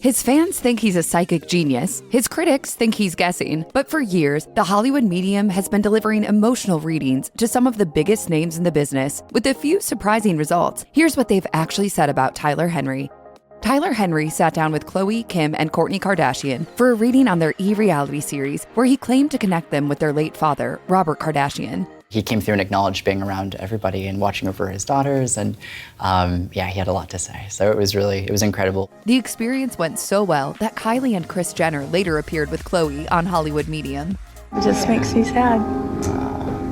His fans think he's a psychic genius. His critics think he's guessing. But for years, the Hollywood medium has been delivering emotional readings to some of the biggest names in the business, with a few surprising results. Here's what they've actually said about Tyler Henry. Tyler Henry sat down with Khloe, Kim, and Kourtney Kardashian for a reading on their E! reality series, where he claimed to connect them with their late father, Robert Kardashian. He came through and acknowledged being around everybody and watching over his daughters, and he had a lot to say. So it was incredible. The experience went so well that Kylie and Kris Jenner later appeared with Khloe on Hollywood Medium. It just makes me sad.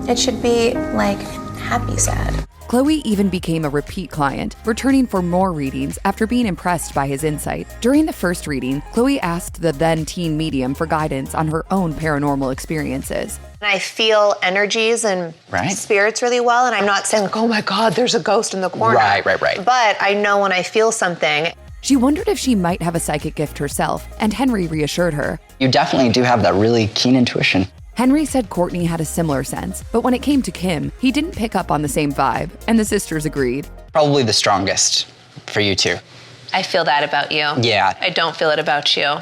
It should be like happy sad. Khloe even became a repeat client, returning for more readings after being impressed by his insight. During the first reading, Khloe asked the then-teen medium for guidance on her own paranormal experiences. I feel energies and spirits really well, and I'm not saying, like, oh my God, there's a ghost in the corner. Right. But I know when I feel something. She wondered if she might have a psychic gift herself, and Henry reassured her. You definitely do have that really keen intuition. Henry said Kourtney had a similar sense, but when it came to Kim, he didn't pick up on the same vibe, and the sisters agreed. Probably the strongest for you two. I feel that about you. Yeah. I don't feel it about you.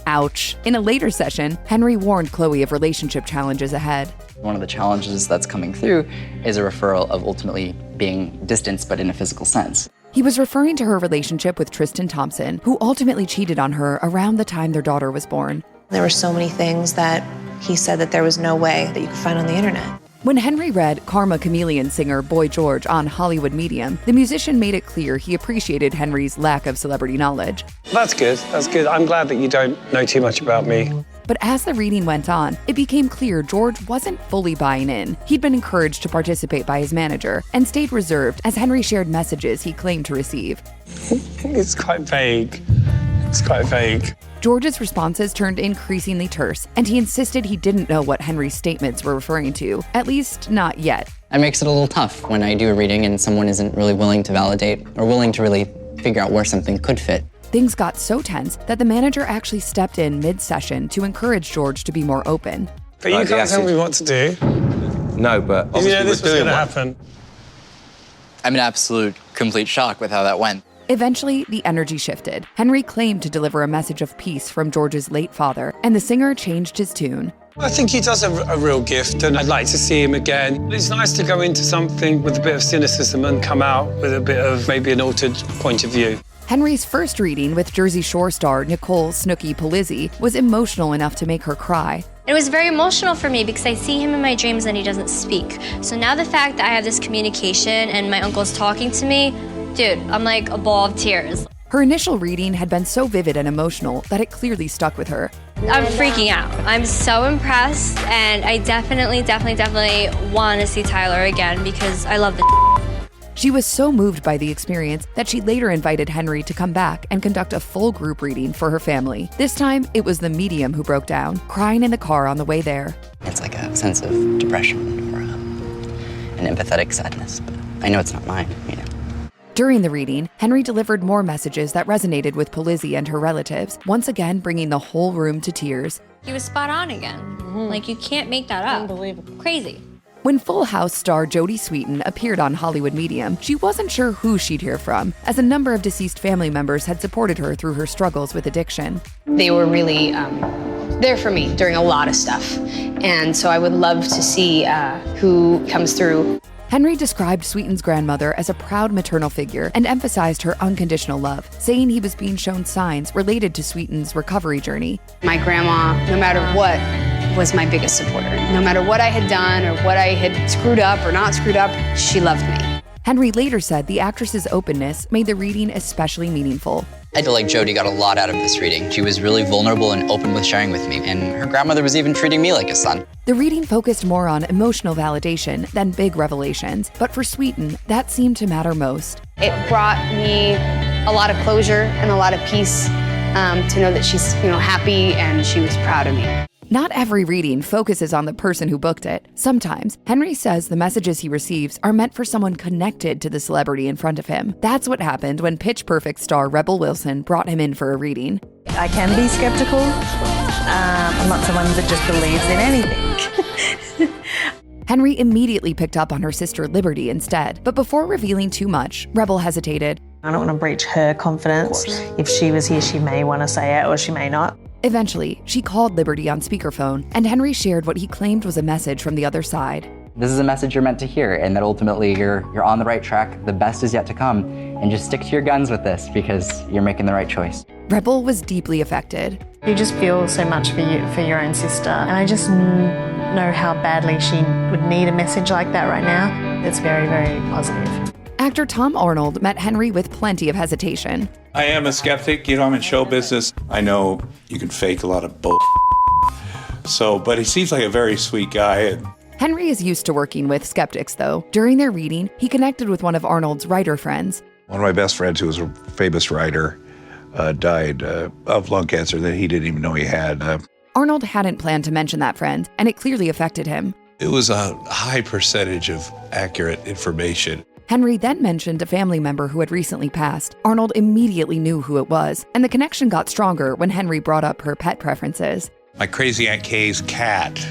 Ouch. In a later session, Henry warned Khloe of relationship challenges ahead. One of the challenges that's coming through is a referral of ultimately being distance, but in a physical sense. He was referring to her relationship with Tristan Thompson, who ultimately cheated on her around the time their daughter was born. There were so many things that he said that there was no way that you could find on the internet. When Henry read Karma Chameleon singer Boy George on Hollywood Medium, the musician made it clear he appreciated Henry's lack of celebrity knowledge. That's good. I'm glad that you don't know too much about me. But as the reading went on, it became clear George wasn't fully buying in. He'd been encouraged to participate by his manager and stayed reserved as Henry shared messages he claimed to receive. It's quite vague. George's responses turned increasingly terse, and he insisted he didn't know what Henry's statements were referring to, at least not yet. It makes it a little tough when I do a reading and someone isn't really willing to validate or willing to really figure out where something could fit. Things got so tense that the manager actually stepped in mid-session to encourage George to be more open. But you can't tell me what to do. No, but obviously this was going to happen. I'm in absolute, complete shock with how that went. Eventually, the energy shifted. Henry claimed to deliver a message of peace from George's late father, and the singer changed his tune. I think he does have a real gift, and I'd like to see him again. It's nice to go into something with a bit of cynicism and come out with a bit of maybe an altered point of view. Henry's first reading with Jersey Shore star Nicole Snooki Polizzi was emotional enough to make her cry. It was very emotional for me because I see him in my dreams and he doesn't speak. So now the fact that I have this communication and my uncle's talking to me, dude, I'm like a ball of tears. Her initial reading had been so vivid and emotional that it clearly stuck with her. I'm freaking out. I'm so impressed, and I definitely want to see Tyler again because I love the She was so moved by the experience that she later invited Henry to come back and conduct a full group reading for her family. This time, it was the medium who broke down, crying in the car on the way there. It's like a sense of depression or an empathetic sadness, but I know it's not mine, During the reading, Henry delivered more messages that resonated with Polizzi and her relatives, once again bringing the whole room to tears. He was spot on again. Like, you can't make that up. Unbelievable. Crazy. When Full House star Jodie Sweetin appeared on Hollywood Medium, she wasn't sure who she'd hear from, as a number of deceased family members had supported her through her struggles with addiction. They were really there for me during a lot of stuff, and so I would love to see who comes through. Henry described Sweetin's grandmother as a proud maternal figure and emphasized her unconditional love, saying he was being shown signs related to Sweetin's recovery journey. My grandma, no matter what, was my biggest supporter. No matter what I had done or what I had screwed up or not screwed up, she loved me. Henry later said the actress's openness made the reading especially meaningful. I feel like Jodie got a lot out of this reading. She was really vulnerable and open with sharing with me, and her grandmother was even treating me like a son. The reading focused more on emotional validation than big revelations, but for Sweetin, that seemed to matter most. It brought me a lot of closure and a lot of peace to know that she's happy and she was proud of me. Not every reading focuses on the person who booked it. Sometimes, Henry says the messages he receives are meant for someone connected to the celebrity in front of him. That's what happened when Pitch Perfect star Rebel Wilson brought him in for a reading. I can be skeptical. I'm not someone that just believes in anything. Henry immediately picked up on her sister Liberty instead, but before revealing too much, Rebel hesitated. I don't want to breach her confidence. If she was here, she may want to say it or she may not. Eventually, she called Liberty on speakerphone, and Henry shared what he claimed was a message from the other side. This is a message you're meant to hear, and that ultimately you're on the right track. The best is yet to come, and just stick to your guns with this because you're making the right choice. Rebel was deeply affected. You just feel so much for your own sister, and I just know how badly she would need a message like that right now. It's very, very positive. Actor Tom Arnold met Henry with plenty of hesitation. I am a skeptic, I'm in show business. I know you can fake a lot of bull. But he seems like a very sweet guy. Henry is used to working with skeptics, though. During their reading, he connected with one of Arnold's writer friends. One of my best friends, who was a famous writer, died of lung cancer that he didn't even know he had. Arnold hadn't planned to mention that friend, and it clearly affected him. It was a high percentage of accurate information. Henry then mentioned a family member who had recently passed. Arnold immediately knew who it was, and the connection got stronger when Henry brought up her pet preferences. My crazy Aunt Kay's cat,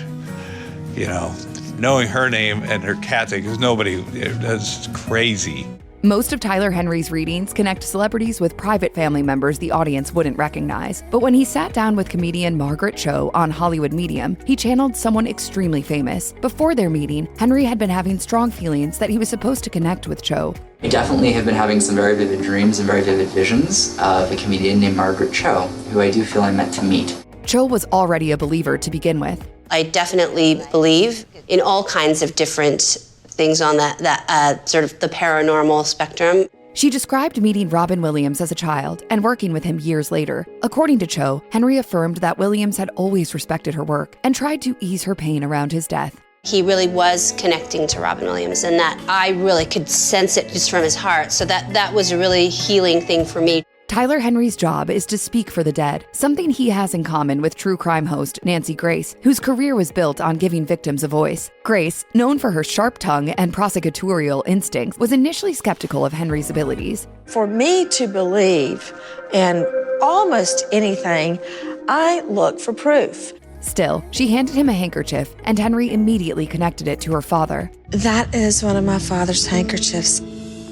knowing her name and her cat thing, because that's crazy. Most of Tyler Henry's readings connect celebrities with private family members the audience wouldn't recognize. But when he sat down with comedian Margaret Cho on Hollywood Medium, he channeled someone extremely famous. Before their meeting, Henry had been having strong feelings that he was supposed to connect with Cho. I definitely have been having some very vivid dreams and very vivid visions of a comedian named Margaret Cho, who I do feel I'm meant to meet. Cho was already a believer to begin with. I definitely believe in all kinds of different things on that sort of the paranormal spectrum. She described meeting Robin Williams as a child and working with him years later. According to Cho, Henry affirmed that Williams had always respected her work and tried to ease her pain around his death. He really was connecting to Robin Williams, and that I really could sense it just from his heart. So that was a really healing thing for me. Tyler Henry's job is to speak for the dead, something he has in common with true crime host Nancy Grace, whose career was built on giving victims a voice. Grace, known for her sharp tongue and prosecutorial instincts, was initially skeptical of Henry's abilities. For me to believe in almost anything, I look for proof. Still, she handed him a handkerchief, and Henry immediately connected it to her father. That is one of my father's handkerchiefs,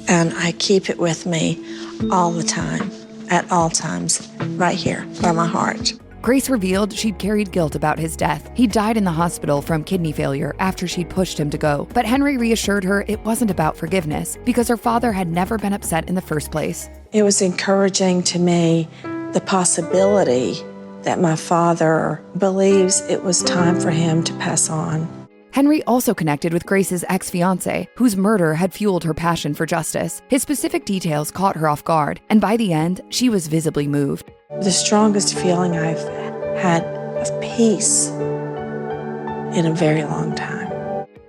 and I keep it with me all the time. At all times, right here by my heart. Grace revealed she'd carried guilt about his death. He died in the hospital from kidney failure after she'd pushed him to go. But Henry reassured her it wasn't about forgiveness because her father had never been upset in the first place. It was encouraging to me the possibility that my father believes it was time for him to pass on. Henry also connected with Grace's ex-fiancé, whose murder had fueled her passion for justice. His specific details caught her off guard, and by the end, she was visibly moved. The strongest feeling I've had of peace in a very long time.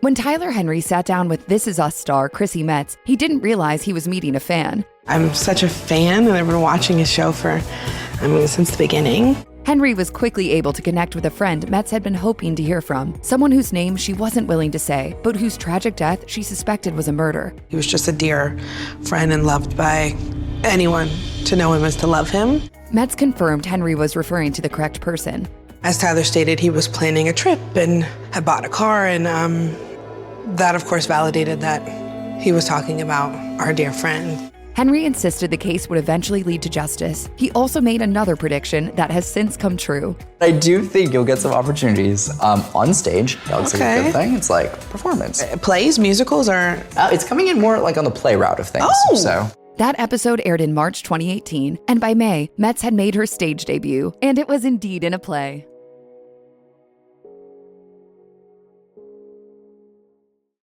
When Tyler Henry sat down with This Is Us star Chrissy Metz, he didn't realize he was meeting a fan. I'm such a fan, and I've been watching his show since the beginning. Henry was quickly able to connect with a friend Metz had been hoping to hear from, someone whose name she wasn't willing to say, but whose tragic death she suspected was a murder. He was just a dear friend and loved by anyone. To know him is to love him. Metz confirmed Henry was referring to the correct person. As Tyler stated, he was planning a trip and had bought a car, and that, of course, validated that he was talking about our dear friend. Henry insisted the case would eventually lead to justice. He also made another prediction that has since come true. I do think you'll get some opportunities on stage. That looks like a good thing. It's like performance. Plays, musicals, or? It's coming in more like on the play route of things. Oh! So. That episode aired in March 2018, and by May, Metz had made her stage debut, and it was indeed in a play.